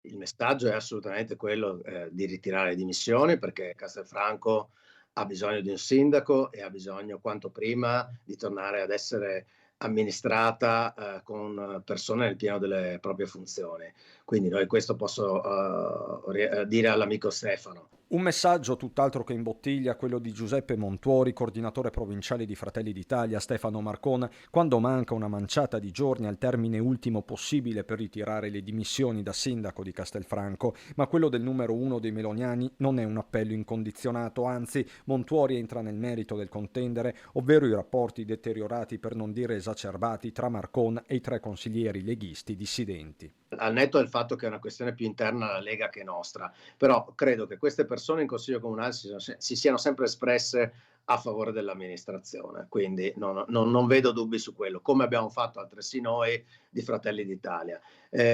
il messaggio è assolutamente quello, di ritirare le dimissioni, perché Castelfranco ha bisogno di un sindaco e ha bisogno quanto prima di tornare ad essere amministrata, con persone nel pieno delle proprie funzioni. Quindi noi questo posso, dire all'amico Stefano. Un messaggio tutt'altro che in bottiglia, quello di Giuseppe Montuori, coordinatore provinciale di Fratelli d'Italia, Stefano Marcon, quando manca una manciata di giorni al termine ultimo possibile per ritirare le dimissioni da sindaco di Castelfranco, ma quello del numero uno dei meloniani non è un appello incondizionato, anzi Montuori entra nel merito del contendere, ovvero i rapporti deteriorati per non dire esacerbati tra Marcon e i tre consiglieri leghisti dissidenti. Al netto del fatto che è una questione più interna alla Lega che nostra, però credo che queste persone in Consiglio Comunale si siano sempre espresse a favore dell'amministrazione, quindi non vedo dubbi su quello, come abbiamo fatto altresì noi di Fratelli d'Italia.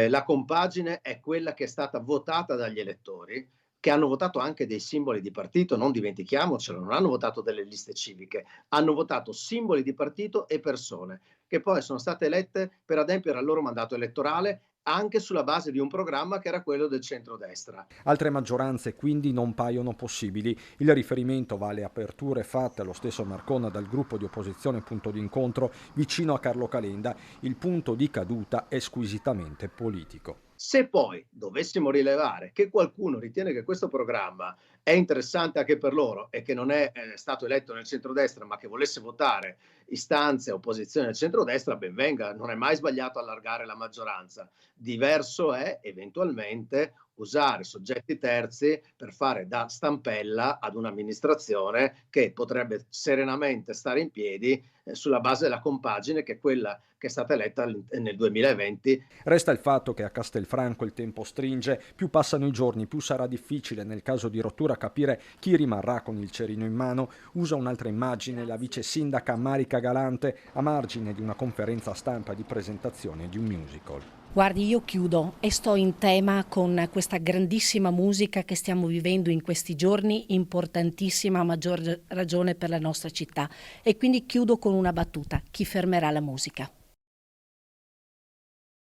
La compagine è quella che è stata votata dagli elettori, che hanno votato anche dei simboli di partito, non dimentichiamocelo, non hanno votato delle liste civiche, hanno votato simboli di partito e persone, che poi sono state elette per adempiere al loro mandato elettorale anche sulla base di un programma che era quello del centrodestra. Altre maggioranze quindi non paiono possibili. Il riferimento va alle aperture fatte allo stesso Marcon dal gruppo di opposizione Punto d'incontro vicino a Carlo Calenda. Il punto di caduta è squisitamente politico. Se poi dovessimo rilevare che qualcuno ritiene che questo programma è interessante anche per loro e che non è stato eletto nel centrodestra, ma che volesse votare istanze opposizione al centrodestra, ben venga, non è mai sbagliato allargare la maggioranza. Diverso è eventualmente usare soggetti terzi per fare da stampella ad un'amministrazione che potrebbe serenamente stare in piedi sulla base della compagine che è quella che è stata eletta nel 2020. Resta il fatto che a Castelfranco il tempo stringe, più passano i giorni, più sarà difficile nel caso di rottura capire chi rimarrà con il cerino in mano. Usa un'altra immagine la vice sindaca Marica Galante a margine di una conferenza stampa di presentazione di un musical. Guardi, io chiudo e sto in tema con questa grandissima musica che stiamo vivendo in questi giorni, importantissima a maggior ragione per la nostra città. E quindi chiudo con una battuta: chi fermerà la musica?